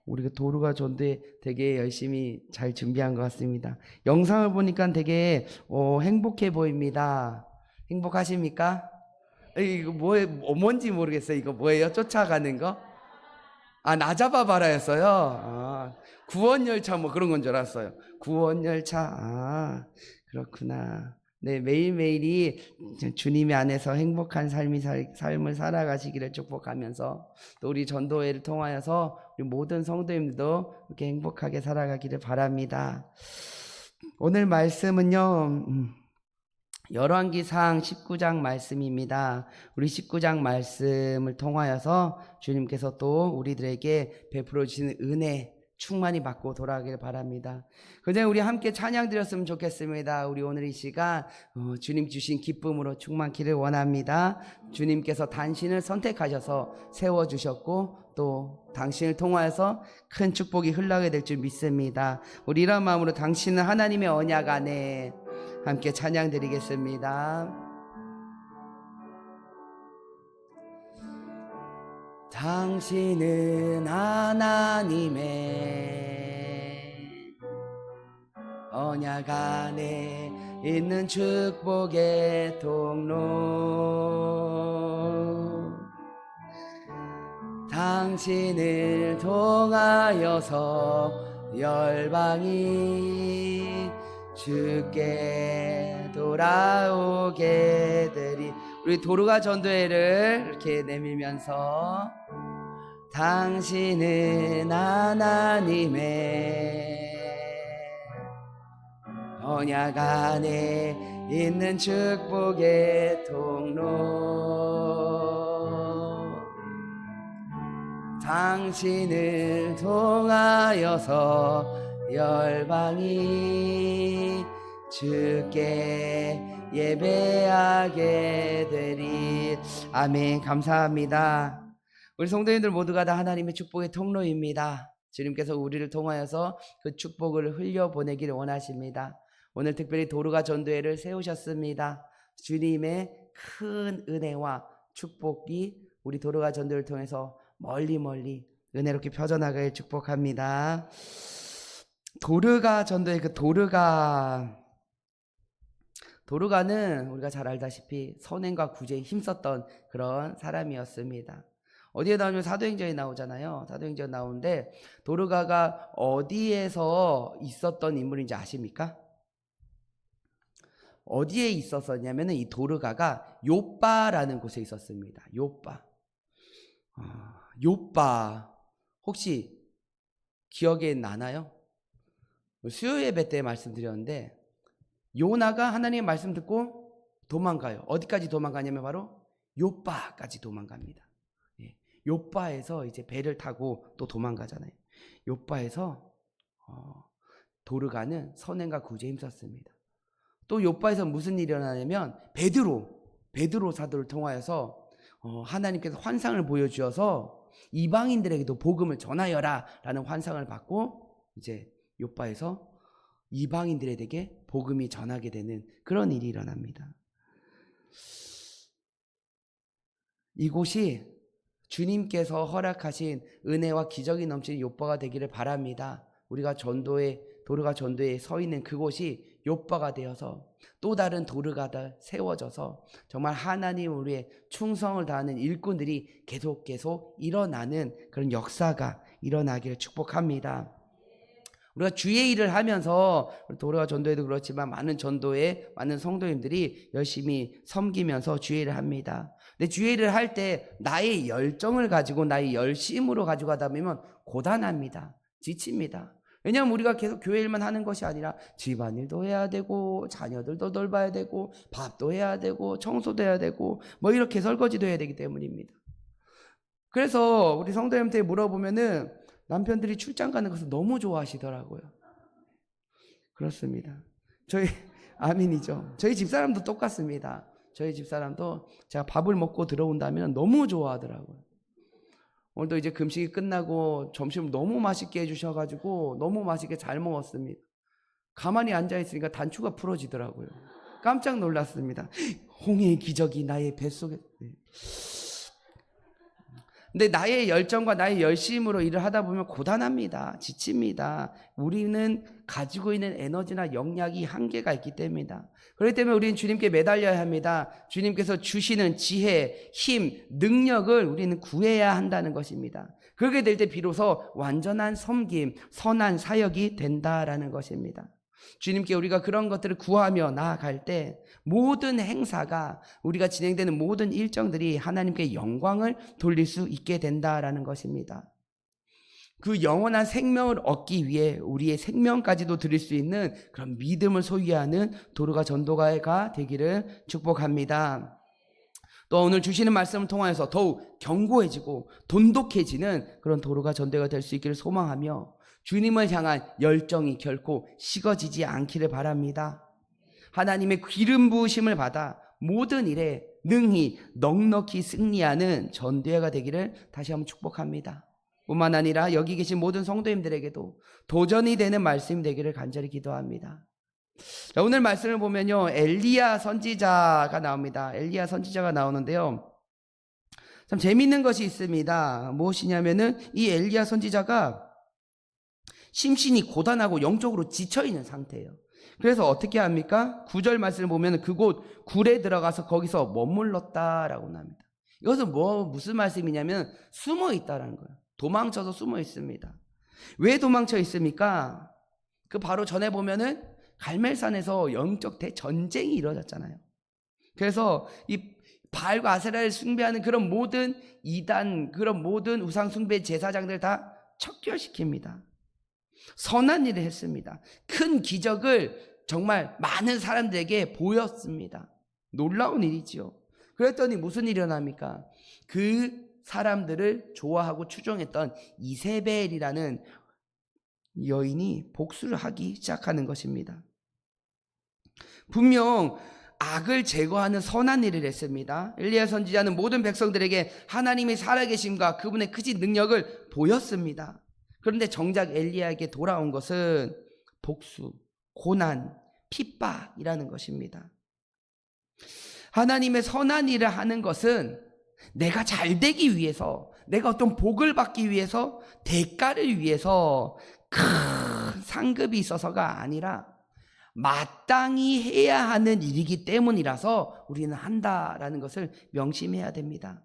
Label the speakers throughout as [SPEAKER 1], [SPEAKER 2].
[SPEAKER 1] 우리가 도루가 전도에 되게 열심히 잘 준비한 것 같습니다. 영상을 보니까 되게 행복해 보입니다. 행복하십니까? 이거 뭔지 모르겠어요. 이거 뭐예요? 쫓아가는 거? 아, 나잡아봐라였어요. 아, 구원열차 뭐 그런 건 줄 알았어요. 구원열차. 아, 그렇구나. 네, 매일매일이 주님의 안에서 행복한 삶을 살아가시기를 축복하면서 또 우리 전도회를 통하여서 우리 모든 성도님들도 이렇게 행복하게 살아가기를 바랍니다. 오늘 말씀은요, 열왕기상 19장 말씀입니다. 우리 19장 말씀을 통하여서 주님께서 또 우리들에게 베풀어 주시는 은혜 충만히 받고 돌아가길 바랍니다. 그전에 우리 함께 찬양 드렸으면 좋겠습니다. 우리 오늘 이 시간 주님 주신 기쁨으로 충만기를 원합니다. 주님께서 당신을 선택하셔서 세워주셨고 또 당신을 통하여서 큰 축복이 흘러가게 될 줄 믿습니다. 우리 이런 마음으로 당신은 하나님의 언약 안에 함께 찬양 드리겠습니다. 당신은 하나님의 언약 안에 있는 축복의 통로, 당신을 통하여서 열방이 주께 돌아오게 되리. 우리 도루가 전도회를 이렇게 내밀면서 당신은 하나님의 언약 안에 있는 축복의 통로, 당신을 통하여서 열방이 주께 예배하게 되리. 아멘. 감사합니다. 우리 성도님들 모두가 다 하나님의 축복의 통로입니다. 주님께서 우리를 통하여서 그 축복을 흘려보내기를 원하십니다. 오늘 특별히 도루가 전도회를 세우셨습니다. 주님의 큰 은혜와 축복이 우리 도루가 전도회를 통해서 멀리 은혜롭게 펴져나가길 축복합니다. 도르가 전도의 그 도르가는 우리가 잘 알다시피 선행과 구제에 힘썼던 그런 사람이었습니다. 어디에 나오면 사도행전에 나오잖아요. 사도행전 나오는데 도르가가 어디에서 있었던 인물인지 아십니까? 어디에 있었었냐면은 이 도르가가 요빠라는 곳에 있었습니다. 요빠 혹시 기억에 나나요? 수요 예배 때 말씀드렸는데 요나가 하나님의 말씀 듣고 도망가요. 어디까지 도망가냐면 바로 요빠까지 도망갑니다. 요빠에서 이제 배를 타고 또 도망가잖아요. 요빠에서 도르가는 선행과 구제에 힘썼습니다. 또 요빠에서 무슨 일이 일어나냐면 베드로 사도를 통하여서 하나님께서 환상을 보여주셔서 이방인들에게도 복음을 전하여라 라는 환상을 받고 이제 요빠에서 이방인들에게 복음이 전하게 되는 그런 일이 일어납니다. 이곳이 주님께서 허락하신 은혜와 기적이 넘치는 요빠가 되기를 바랍니다. 우리가 도르가 전도에 서 있는 그곳이 요빠가 되어서 또 다른 도르가가 세워져서 정말 하나님 우리의 충성을 다하는 일꾼들이 계속 일어나는 그런 역사가 일어나기를 축복합니다. 우리가 주의 일을 하면서 도르가 전도회도 그렇지만 많은 성도님들이 열심히 섬기면서 주의 일을 합니다. 근데 주의 일을 할 때 나의 열정을 가지고 나의 열심으로 가지고 하다 보면 고단합니다. 지칩니다. 왜냐하면 우리가 계속 교회 일만 하는 것이 아니라 집안일도 해야 되고 자녀들도 돌봐야 되고 밥도 해야 되고 청소도 해야 되고 뭐 이렇게 설거지도 해야 되기 때문입니다. 그래서 우리 성도님한테 물어보면은 남편들이 출장 가는 것을 너무 좋아하시더라고요. 그렇습니다. 아멘이죠. 저희 집사람도 똑같습니다. 저희 집사람도 제가 밥을 먹고 들어온다면 너무 좋아하더라고요. 오늘도 이제 금식이 끝나고 점심을 너무 맛있게 해주셔가지고 너무 맛있게 잘 먹었습니다. 가만히 앉아있으니까 단추가 풀어지더라고요. 깜짝 놀랐습니다. 홍해의 기적이 나의 뱃속에. 근데 나의 열정과 나의 열심으로 일을 하다 보면 고단합니다. 지칩니다. 우리는 가지고 있는 에너지나 역량이 한계가 있기 때문이다. 그렇기 때문에 우리는 주님께 매달려야 합니다. 주님께서 주시는 지혜, 힘, 능력을 우리는 구해야 한다는 것입니다. 그렇게 될 때 비로소 완전한 섬김, 선한 사역이 된다라는 것입니다. 주님께 우리가 그런 것들을 구하며 나아갈 때 모든 행사가, 우리가 진행되는 모든 일정들이 하나님께 영광을 돌릴 수 있게 된다라는 것입니다. 그 영원한 생명을 얻기 위해 우리의 생명까지도 드릴 수 있는 그런 믿음을 소유하는 도르가 전도가가 되기를 축복합니다. 또 오늘 주시는 말씀을 통하여서 더욱 견고해지고 돈독해지는 그런 도르가 전도가 될 수 있기를 소망하며 주님을 향한 열정이 결코 식어지지 않기를 바랍니다. 하나님의 기름 부으심을 받아 모든 일에 능히 넉넉히 승리하는 전도회가 되기를 다시 한번 축복합니다. 뿐만 아니라 여기 계신 모든 성도님들에게도 도전이 되는 말씀이 되기를 간절히 기도합니다. 자, 오늘 말씀을 보면요, 엘리야 선지자가 나옵니다. 엘리야 선지자가 나오는데요, 참 재미있는 것이 있습니다. 무엇이냐면은 이 엘리야 선지자가 심신이 고단하고 영적으로 지쳐있는 상태예요. 그래서 어떻게 합니까? 9절 말씀을 보면 그곳 굴에 들어가서 거기서 머물렀다라고 합니다. 이것은 무슨 말씀이냐면 숨어 있다라는 거예요. 도망쳐서 숨어 있습니다. 왜 도망쳐 있습니까? 그 바로 전에 보면은 갈멜산에서 영적 대전쟁이 이루어졌잖아요. 그래서 이 바알과 아세라를 숭배하는 그런 모든 이단, 그런 모든 우상 숭배 제사장들 다 척결시킵니다. 선한 일을 했습니다. 큰 기적을 정말 많은 사람들에게 보였습니다. 놀라운 일이지요. 그랬더니 무슨 일이 일어납니까? 그 사람들을 좋아하고 추종했던 이세벨이라는 여인이 복수를 하기 시작하는 것입니다. 분명 악을 제거하는 선한 일을 했습니다. 엘리야 선지자는 모든 백성들에게 하나님의 살아계심과 그분의 크신 능력을 보였습니다. 그런데 정작 엘리야에게 돌아온 것은 복수, 고난, 핍박이라는 것입니다. 하나님의 선한 일을 하는 것은 내가 잘 되기 위해서, 내가 어떤 복을 받기 위해서, 대가를 위해서 큰 상급이 있어서가 아니라 마땅히 해야 하는 일이기 때문이라서 우리는 한다라는 것을 명심해야 됩니다.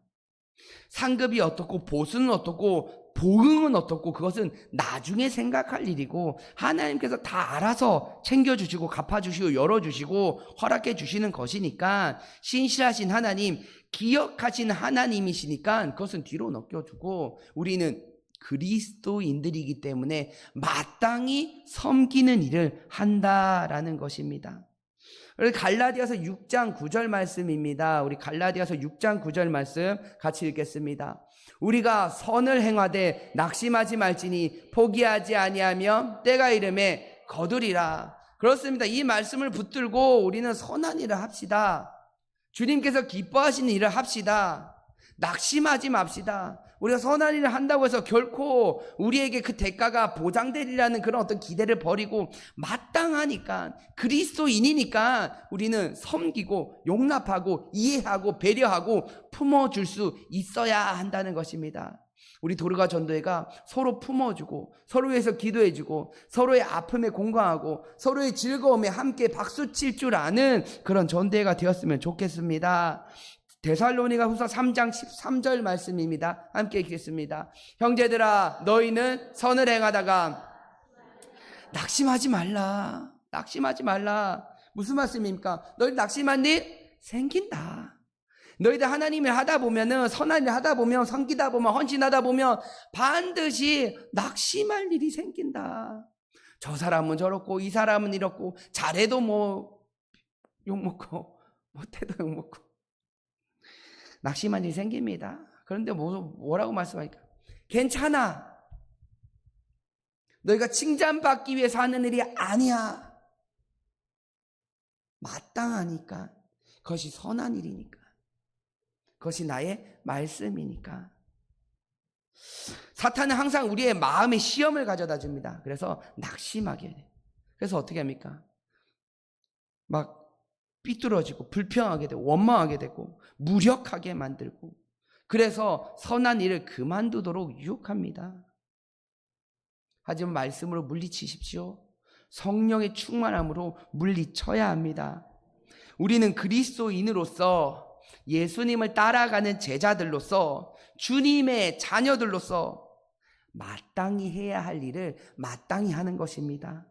[SPEAKER 1] 상급이 어떻고 보수는 어떻고 보응은 어떻고 그것은 나중에 생각할 일이고 하나님께서 다 알아서 챙겨주시고 갚아주시고 열어주시고 허락해 주시는 것이니까, 신실하신 하나님, 기억하신 하나님이시니까 그것은 뒤로 넘겨주고 우리는 그리스도인들이기 때문에 마땅히 섬기는 일을 한다라는 것입니다. 우리 갈라디아서 6장 9절 말씀입니다. 우리 갈라디아서 6장 9절 말씀 같이 읽겠습니다. 우리가 선을 행하되 낙심하지 말지니 포기하지 아니하며 때가 이름에 거두리라. 그렇습니다. 이 말씀을 붙들고 우리는 선한 일을 합시다. 주님께서 기뻐하시는 일을 합시다. 낙심하지 맙시다. 우리가 선한 일을 한다고 해서 결코 우리에게 그 대가가 보장되리라는 그런 어떤 기대를 버리고 마땅하니까, 그리스도인이니까 우리는 섬기고 용납하고 이해하고 배려하고 품어줄 수 있어야 한다는 것입니다. 우리 도르가 전도회가 서로 품어주고 서로 위해서 기도해주고 서로의 아픔에 공감하고 서로의 즐거움에 함께 박수칠 줄 아는 그런 전도회가 되었으면 좋겠습니다. 데살로니가후서 3장 13절 말씀입니다. 함께 읽겠습니다. 형제들아, 너희는 선을 행하다가 낙심하지 말라. 낙심하지 말라. 무슨 말씀입니까? 너희 낙심한 일 생긴다. 너희들 하나님을 하다 보면은, 선한 일을 하다 보면, 섬기다 보면, 헌신하다 보면 반드시 낙심할 일이 생긴다. 저 사람은 저렇고 이 사람은 이렇고, 잘해도 뭐 욕먹고 못해도 욕먹고 낙심한 일이 생깁니다. 그런데 뭐라고 말씀하니까, 괜찮아. 너희가 칭찬받기 위해서 하는 일이 아니야. 마땅하니까. 그것이 선한 일이니까. 그것이 나의 말씀이니까. 사탄은 항상 우리의 마음에 시험을 가져다 줍니다. 그래서 낙심하게 돼요. 그래서 어떻게 합니까? 막 삐뚤어지고 불평하게 되고 원망하게 되고 무력하게 만들고 그래서 선한 일을 그만두도록 유혹합니다. 하지만 말씀으로 물리치십시오. 성령의 충만함으로 물리쳐야 합니다. 우리는 그리스도인으로서, 예수님을 따라가는 제자들로서, 주님의 자녀들로서 마땅히 해야 할 일을 마땅히 하는 것입니다.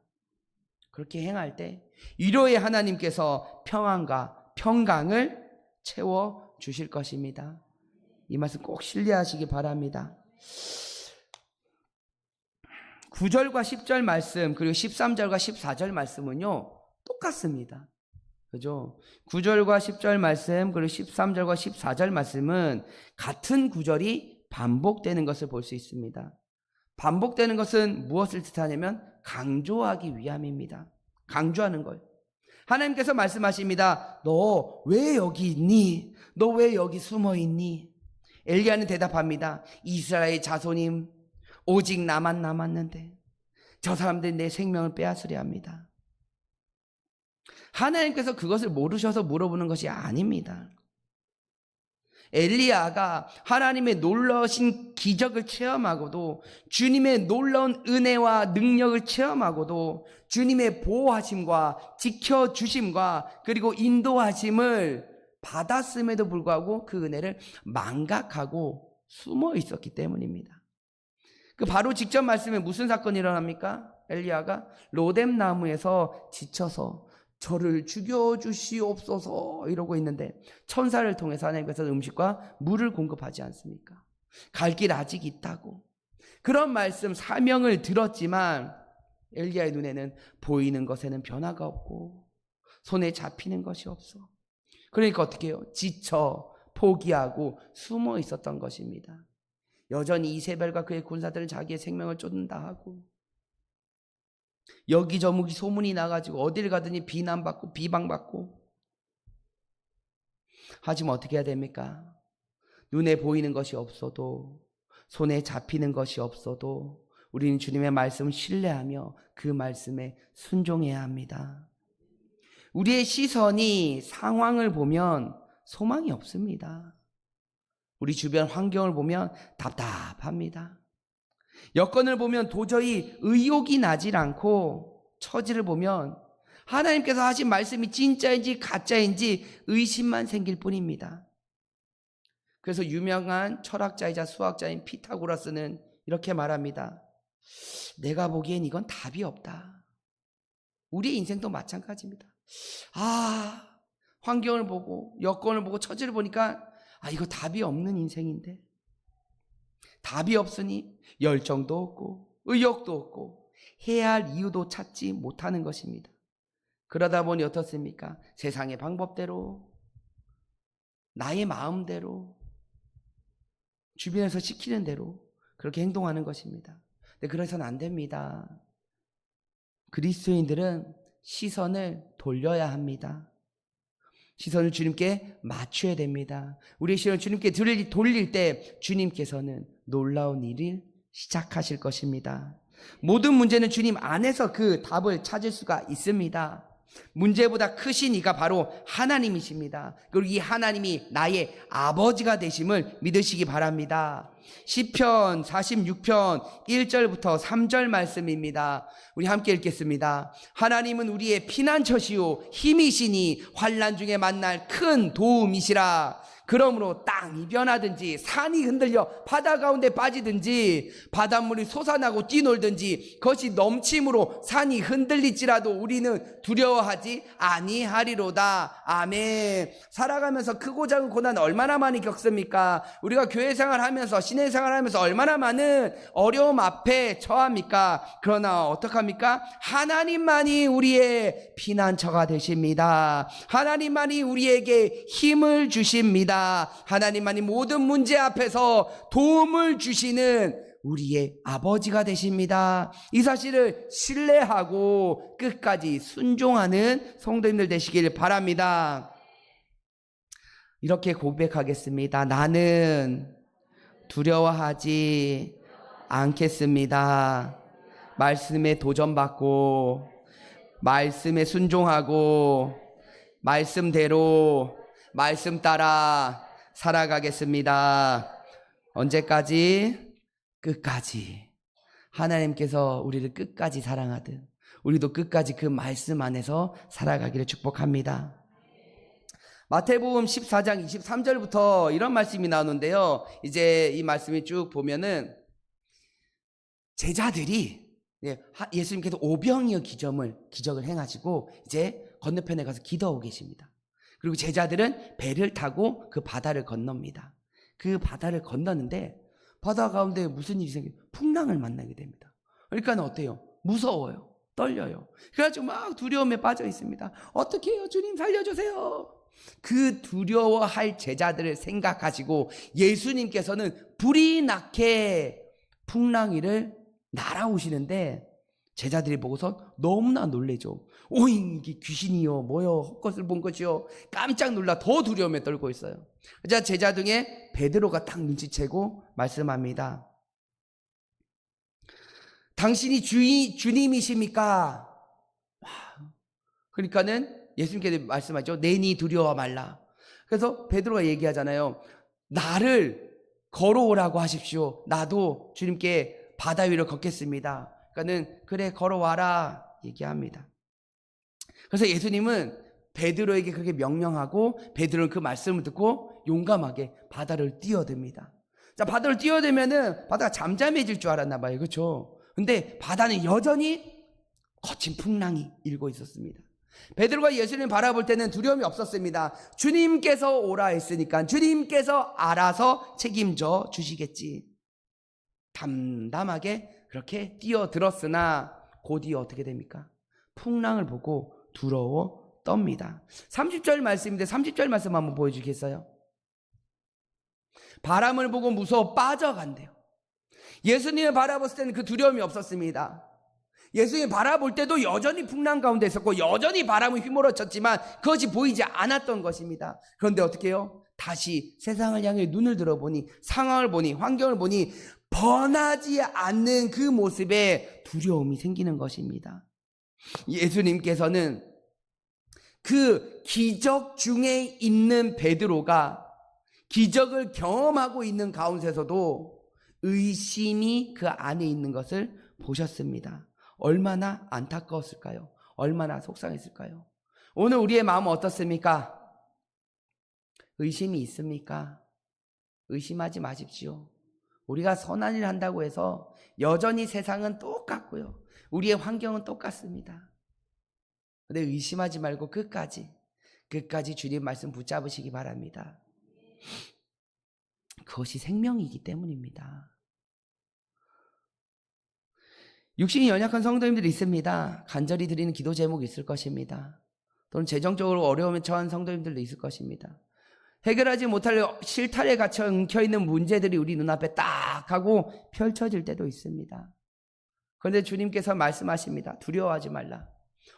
[SPEAKER 1] 그렇게 행할 때 위로의 하나님께서 평안과 평강을 채워 주실 것입니다. 이 말씀 꼭 신뢰하시기 바랍니다. 9절과 10절 말씀, 그리고 13절과 14절 말씀은요 똑같습니다. 그죠? 9절과 10절 말씀, 그리고 13절과 14절 말씀은 같은 구절이 반복되는 것을 볼 수 있습니다. 반복되는 것은 무엇을 뜻하냐면 강조하기 위함입니다. 강조하는 거예요. 하나님께서 말씀하십니다. 너 왜 여기 있니? 너 왜 여기 숨어 있니? 엘리야는 대답합니다. 이스라엘 자손임, 오직 나만 남았는데 저 사람들이 내 생명을 빼앗으려 합니다. 하나님께서 그것을 모르셔서 물어보는 것이 아닙니다. 엘리야가 하나님의 놀라우신 기적을 체험하고도, 주님의 놀라운 은혜와 능력을 체험하고도, 주님의 보호하심과 지켜주심과 그리고 인도하심을 받았음에도 불구하고 그 은혜를 망각하고 숨어 있었기 때문입니다. 그 바로 직접 말씀에 무슨 사건이 일어납니까? 엘리야가 로뎀 나무에서 지쳐서 저를 죽여주시옵소서 이러고 있는데 천사를 통해서 하나님께서 음식과 물을 공급하지 않습니까? 갈 길 아직 있다고. 그런 말씀, 사명을 들었지만 엘리야의 눈에는 보이는 것에는 변화가 없고 손에 잡히는 것이 없어. 그러니까 어떻게 해요? 지쳐 포기하고 숨어 있었던 것입니다. 여전히 이세벨과 그의 군사들은 자기의 생명을 쫓는다 하고, 여기저기 소문이 나가지고 어딜 가더니 비난받고 비방받고. 하지만 어떻게 해야 됩니까? 눈에 보이는 것이 없어도, 손에 잡히는 것이 없어도 우리는 주님의 말씀을 신뢰하며 그 말씀에 순종해야 합니다. 우리의 시선이 상황을 보면 소망이 없습니다. 우리 주변 환경을 보면 답답합니다. 여건을 보면 도저히 의욕이 나질 않고, 처지를 보면 하나님께서 하신 말씀이 진짜인지 가짜인지 의심만 생길 뿐입니다. 그래서 유명한 철학자이자 수학자인 피타고라스는 이렇게 말합니다. 내가 보기엔 이건 답이 없다. 우리의 인생도 마찬가지입니다. 환경을 보고 여건을 보고 처지를 보니까 이거 답이 없는 인생인데, 답이 없으니 열정도 없고 의욕도 없고 해야 할 이유도 찾지 못하는 것입니다. 그러다 보니 어떻습니까? 세상의 방법대로, 나의 마음대로, 주변에서 시키는 대로 그렇게 행동하는 것입니다. 근데 그래서는 안 됩니다. 그리스도인들은 시선을 돌려야 합니다. 시선을 주님께 맞춰야 됩니다. 우리의 시선을 주님께 돌릴 때 주님께서는 놀라운 일을 시작하실 것입니다. 모든 문제는 주님 안에서 그 답을 찾을 수가 있습니다. 문제보다 크신 이가 바로 하나님이십니다. 그리고 이 하나님이 나의 아버지가 되심을 믿으시기 바랍니다. 시편 46편 1절부터 3절 말씀입니다. 우리 함께 읽겠습니다. 하나님은 우리의 피난처시오 힘이시니 환난 중에 만날 큰 도움이시라. 그러므로 땅이 변하든지 산이 흔들려 바다 가운데 빠지든지 바닷물이 솟아나고 뛰놀든지 그것이 넘침으로 산이 흔들릴지라도 우리는 두려워하지 아니하리로다. 아멘. 살아가면서 크고 작은 고난 얼마나 많이 겪습니까? 우리가 교회 생활하면서 신앙 생활하면서 얼마나 많은 어려움 앞에 처합니까? 그러나 어떡합니까? 하나님만이 우리의 피난처가 되십니다. 하나님만이 우리에게 힘을 주십니다. 하나님만이 모든 문제 앞에서 도움을 주시는 우리의 아버지가 되십니다. 이 사실을 신뢰하고 끝까지 순종하는 성도님들 되시길 바랍니다. 이렇게 고백하겠습니다. 나는 두려워하지 않겠습니다. 말씀에 도전받고 말씀에 순종하고 말씀대로 말씀 따라 살아가겠습니다. 언제까지? 끝까지. 하나님께서 우리를 끝까지 사랑하듯 우리도 끝까지 그 말씀 안에서 살아가기를 축복합니다. 마태복음 14장 23절부터 이런 말씀이 나오는데요. 이제 이 말씀이 쭉 보면은 제자들이 예수님께서 오병이어 기적을 행하시고 이제 건너편에 가서 기도하고 계십니다. 그리고 제자들은 배를 타고 그 바다를 건넙니다. 그 바다를 건너는데 바다 가운데 무슨 일이 생겨요? 풍랑을 만나게 됩니다. 그러니까 어때요? 무서워요. 떨려요. 그래가지고 막 두려움에 빠져 있습니다. 어떻게 해요? 주님 살려주세요. 그 두려워할 제자들을 생각하시고 예수님께서는 불이 나게 풍랑 위를 날아오시는데 제자들이 보고서 너무나 놀래죠. 오잉, 이게 귀신이요 뭐요 헛것을 본 것이요. 깜짝 놀라 더 두려움에 떨고 있어요. 자, 제자 중에 베드로가 딱 눈치채고 말씀합니다. 당신이 주님이십니까? 그러니까는 예수님께서 말씀하죠. 내니 두려워 말라. 그래서 베드로가 얘기하잖아요. 나를 걸어오라고 하십시오. 나도 주님께 바다 위를 걷겠습니다. 그러니까는 그래 걸어와라 얘기합니다. 그래서 예수님은 베드로에게 그렇게 명령하고 베드로는 그 말씀을 듣고 용감하게 바다를 뛰어듭니다. 자, 바다를 뛰어들면은 바다가 잠잠해질 줄 알았나 봐요. 그렇죠? 근데 바다는 여전히 거친 풍랑이 일고 있었습니다. 베드로가 예수님을 바라볼 때는 두려움이 없었습니다. 주님께서 오라 했으니까 주님께서 알아서 책임져 주시겠지. 담담하게 그렇게 뛰어들었으나 곧이어 어떻게 됩니까? 풍랑을 보고 두려워 떱니다. 30절 말씀인데 30절 말씀 한번 보여주겠어요? 바람을 보고 무서워 빠져간대요. 예수님을 바라봤을 때는 그 두려움이 없었습니다. 예수님 바라볼 때도 여전히 풍랑 가운데 있었고 여전히 바람을 휘몰아쳤지만 그것이 보이지 않았던 것입니다. 그런데 어떻게 해요? 다시 세상을 향해 눈을 들어보니 상황을 보니 환경을 보니 번하지 않는 그 모습에 두려움이 생기는 것입니다. 예수님께서는 그 기적 중에 있는 베드로가 기적을 경험하고 있는 가운데서도 의심이 그 안에 있는 것을 보셨습니다. 얼마나 안타까웠을까요? 얼마나 속상했을까요? 오늘 우리의 마음은 어떻습니까? 의심이 있습니까? 의심하지 마십시오. 우리가 선한 일을 한다고 해서 여전히 세상은 똑같고요. 우리의 환경은 똑같습니다. 근데 의심하지 말고 끝까지 주님 말씀 붙잡으시기 바랍니다. 그것이 생명이기 때문입니다. 육신이 연약한 성도님들이 있습니다. 간절히 드리는 기도 제목이 있을 것입니다. 또는 재정적으로 어려움에 처한 성도님들도 있을 것입니다. 해결하지 못할 실타래에 갇혀 엉켜있는 문제들이 우리 눈앞에 딱 하고 펼쳐질 때도 있습니다. 그런데 주님께서 말씀하십니다. 두려워하지 말라.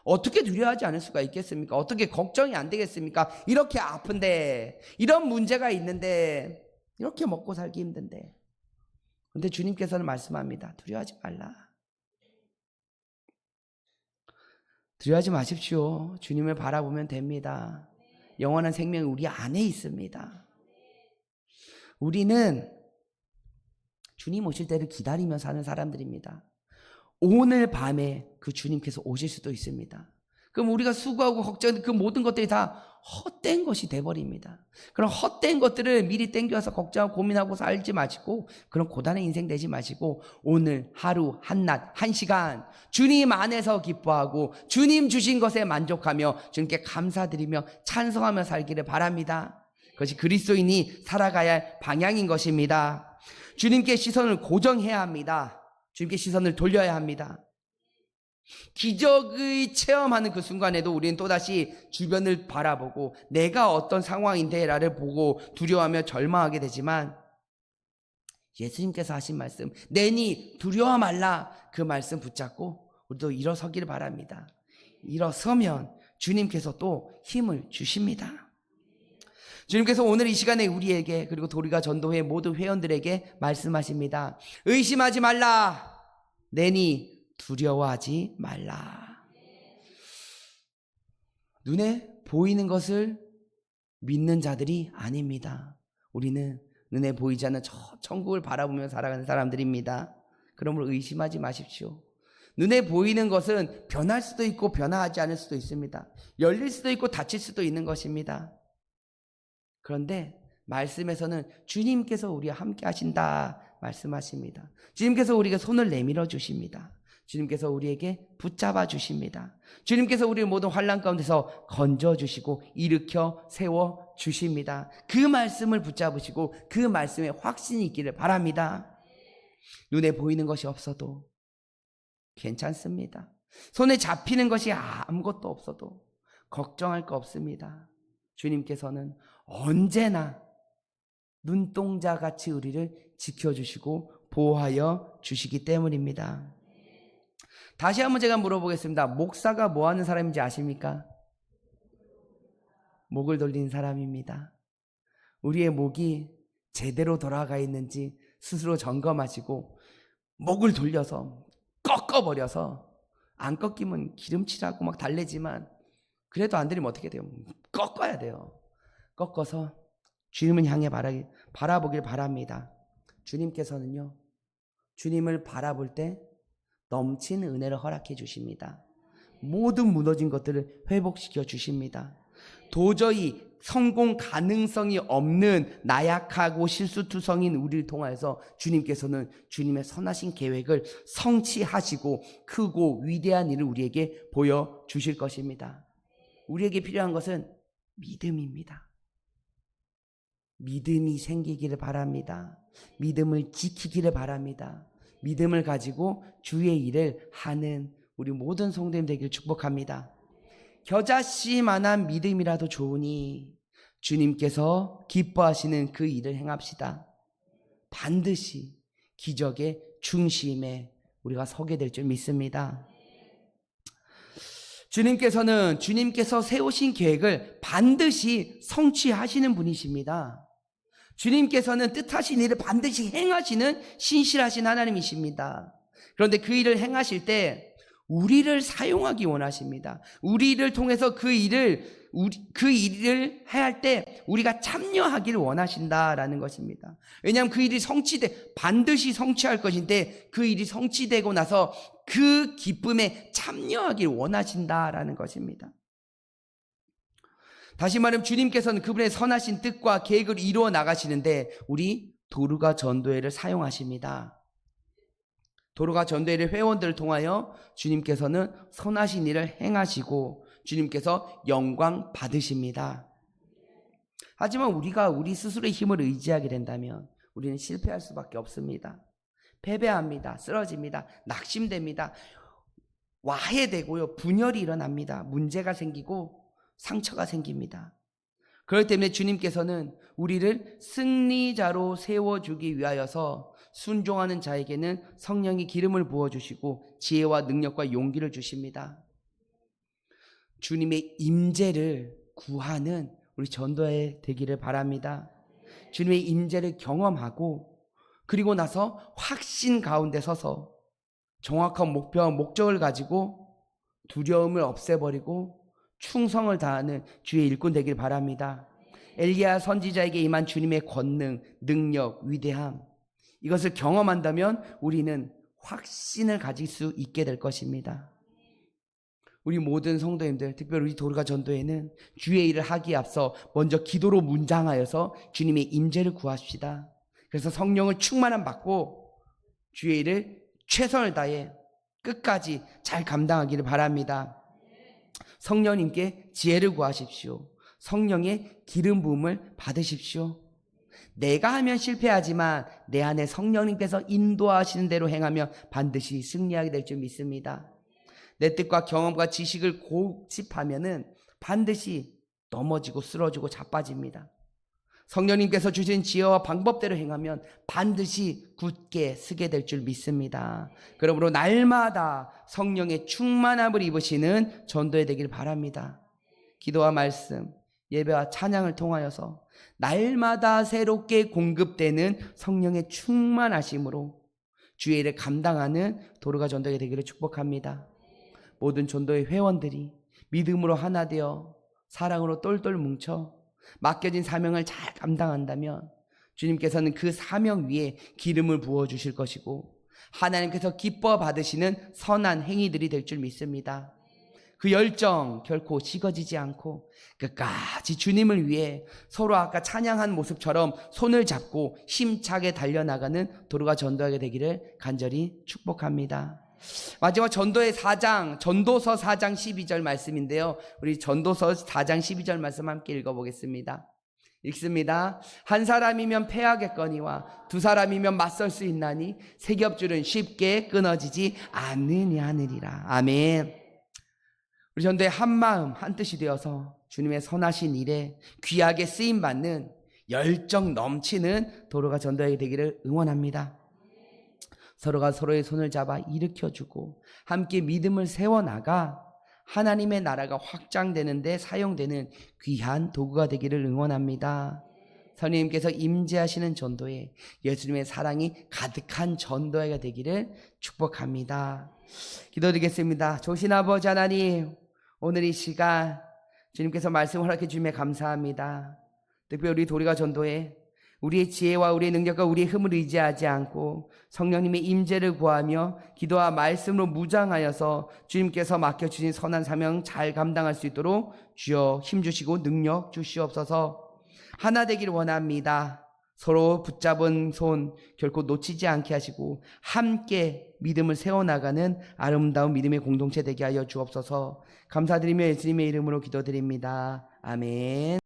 [SPEAKER 1] 어떻게 두려워하지 않을 수가 있겠습니까? 어떻게 걱정이 안 되겠습니까? 이렇게 아픈데, 이런 문제가 있는데, 이렇게 먹고 살기 힘든데. 그런데 주님께서는 말씀합니다. 두려워하지 말라. 두려워하지 마십시오. 주님을 바라보면 됩니다. 영원한 생명이 우리 안에 있습니다. 우리는 주님 오실 때를 기다리며 사는 사람들입니다. 오늘 밤에 그 주님께서 오실 수도 있습니다. 그럼 우리가 수고하고 걱정하는 그 모든 것들이 다 헛된 것이 돼버립니다. 그런 헛된 것들을 미리 땡겨서 걱정하고 고민하고 살지 마시고 그런 고단한 인생 되지 마시고 오늘 하루 한낮 한 시간 주님 안에서 기뻐하고 주님 주신 것에 만족하며 주님께 감사드리며 찬송하며 살기를 바랍니다. 그것이 그리스도인이 살아가야 할 방향인 것입니다. 주님께 시선을 고정해야 합니다. 주님께 시선을 돌려야 합니다. 기적의 체험하는 그 순간에도 우리는 또다시 주변을 바라보고 내가 어떤 상황인데라를 보고 두려워하며 절망하게 되지만 예수님께서 하신 말씀 내니 두려워 말라 그 말씀 붙잡고 우리도 일어서기를 바랍니다. 일어서면 주님께서 또 힘을 주십니다. 주님께서 오늘 이 시간에 우리에게 그리고 도리가 전도회 모든 회원들에게 말씀하십니다. 의심하지 말라. 내니 두려워하지 말라. 눈에 보이는 것을 믿는 자들이 아닙니다. 우리는 눈에 보이지 않는 저 천국을 바라보며 살아가는 사람들입니다. 그러므로 의심하지 마십시오. 눈에 보이는 것은 변할 수도 있고 변화하지 않을 수도 있습니다. 열릴 수도 있고 닫힐 수도 있는 것입니다. 그런데 말씀에서는 주님께서 우리와 함께 하신다 말씀하십니다. 주님께서 우리에게 손을 내밀어 주십니다. 주님께서 우리에게 붙잡아 주십니다. 주님께서 우리의 모든 환난 가운데서 건져 주시고 일으켜 세워 주십니다. 그 말씀을 붙잡으시고 그 말씀에 확신이 있기를 바랍니다. 눈에 보이는 것이 없어도 괜찮습니다. 손에 잡히는 것이 아무것도 없어도 걱정할 거 없습니다. 주님께서는 언제나 눈동자같이 우리를 지켜주시고 보호하여 주시기 때문입니다. 다시 한번 제가 물어보겠습니다. 목사가 뭐 하는 사람인지 아십니까? 목을 돌리는 사람입니다. 우리의 목이 제대로 돌아가 있는지 스스로 점검하시고 목을 돌려서 꺾어버려서 안 꺾이면 기름칠하고 막 달래지만 그래도 안 되면 어떻게 돼요? 꺾어야 돼요. 꺾어서 주님을 향해 바라보길 바랍니다. 주님께서는요, 주님을 바라볼 때 넘치는 은혜를 허락해 주십니다. 모든 무너진 것들을 회복시켜 주십니다. 도저히 성공 가능성이 없는 나약하고 실수투성인 우리를 통하여서 주님께서는 주님의 선하신 계획을 성취하시고 크고 위대한 일을 우리에게 보여주실 것입니다. 우리에게 필요한 것은 믿음입니다. 믿음이 생기기를 바랍니다. 믿음을 지키기를 바랍니다. 믿음을 가지고 주의 일을 하는 우리 모든 성도님 되기를 축복합니다. 겨자씨만한 믿음이라도 좋으니 주님께서 기뻐하시는 그 일을 행합시다. 반드시 기적의 중심에 우리가 서게 될 줄 믿습니다. 주님께서 세우신 계획을 반드시 성취하시는 분이십니다. 주님께서는 뜻하신 일을 반드시 행하시는 신실하신 하나님이십니다. 그런데 그 일을 행하실 때 우리를 사용하기 원하십니다. 우리를 통해서 그 일을 해야 할 때 우리가 참여하기를 원하신다라는 것입니다. 왜냐하면 그 일이 반드시 성취할 것인데 그 일이 성취되고 나서 그 기쁨에 참여하기를 원하신다라는 것입니다. 다시 말하면 주님께서는 그분의 선하신 뜻과 계획을 이루어 나가시는데 우리 도르가 전도회를 사용하십니다. 도르가 전도회의 회원들을 통하여 주님께서는 선하신 일을 행하시고 주님께서 영광 받으십니다. 하지만 우리가 우리 스스로의 힘을 의지하게 된다면 우리는 실패할 수밖에 없습니다. 패배합니다. 쓰러집니다. 낙심됩니다. 와해되고요. 분열이 일어납니다. 문제가 생기고 상처가 생깁니다. 그렇기 때문에 주님께서는 우리를 승리자로 세워주기 위하여서 순종하는 자에게는 성령의 기름을 부어주시고 지혜와 능력과 용기를 주십니다. 주님의 임재를 구하는 우리 전도회 되기를 바랍니다. 주님의 임재를 경험하고 그리고 나서 확신 가운데 서서 정확한 목표와 목적을 가지고 두려움을 없애버리고 충성을 다하는 주의 일꾼 되길 바랍니다. 엘리야 선지자에게 임한 주님의 권능, 능력, 위대함 이것을 경험한다면 우리는 확신을 가질 수 있게 될 것입니다. 우리 모든 성도님들, 특별히 우리 도르가 전도회는 주의 일을 하기에 앞서 먼저 기도로 문장하여서 주님의 임재를 구합시다. 그래서 성령을 충만함 받고 주의 일을 최선을 다해 끝까지 잘 감당하기를 바랍니다. 성령님께 지혜를 구하십시오. 성령의 기름 부음을 받으십시오. 내가 하면 실패하지만 내 안에 성령님께서 인도하시는 대로 행하면 반드시 승리하게 될 줄 믿습니다. 내 뜻과 경험과 지식을 고집하면은 반드시 넘어지고 쓰러지고 자빠집니다. 성령님께서 주신 지혜와 방법대로 행하면 반드시 굳게 서게 될 줄 믿습니다. 그러므로 날마다 성령의 충만함을 입으시는 전도회 되길 바랍니다. 기도와 말씀, 예배와 찬양을 통하여서 날마다 새롭게 공급되는 성령의 충만하심으로 주의 일을 감당하는 도르가 전도회 되기를 축복합니다. 모든 전도회 회원들이 믿음으로 하나 되어 사랑으로 똘똘 뭉쳐 맡겨진 사명을 잘 감당한다면 주님께서는 그 사명 위에 기름을 부어주실 것이고 하나님께서 기뻐 받으시는 선한 행위들이 될 줄 믿습니다. 그 열정 결코 식어지지 않고 끝까지 주님을 위해 서로 아까 찬양한 모습처럼 손을 잡고 힘차게 달려나가는 도르가 전도하게 되기를 간절히 축복합니다. 마지막 전도의 4장, 전도서 4장 12절 말씀인데요. 우리 전도서 4장 12절 말씀 함께 읽어보겠습니다. 읽습니다. 한 사람이면 패하겠거니와 두 사람이면 맞설 수 있나니 세 겹줄은 쉽게 끊어지지 않느냐느니라. 아멘. 우리 전도의 한 마음 한 뜻이 되어서 주님의 선하신 일에 귀하게 쓰임받는 열정 넘치는 도로가 전도하게 되기를 응원합니다. 서로가 서로의 손을 잡아 일으켜주고 함께 믿음을 세워나가 하나님의 나라가 확장되는 데 사용되는 귀한 도구가 되기를 응원합니다. 선생님께서 임재하시는 전도에 예수님의 사랑이 가득한 전도회가 되기를 축복합니다. 기도드리겠습니다. 좋으신 아버지 하나님, 오늘 이 시간 주님께서 말씀 허락해 주심에 감사합니다. 특별히 우리 도리가 전도회 우리의 지혜와 우리의 능력과 우리의 힘을 의지하지 않고 성령님의 임재를 구하며 기도와 말씀으로 무장하여서 주님께서 맡겨주신 선한 사명 잘 감당할 수 있도록 주여 힘주시고 능력 주시옵소서. 하나 되기를 원합니다. 서로 붙잡은 손 결코 놓치지 않게 하시고 함께 믿음을 세워나가는 아름다운 믿음의 공동체 되게 하여 주옵소서. 감사드리며 예수님의 이름으로 기도드립니다. 아멘.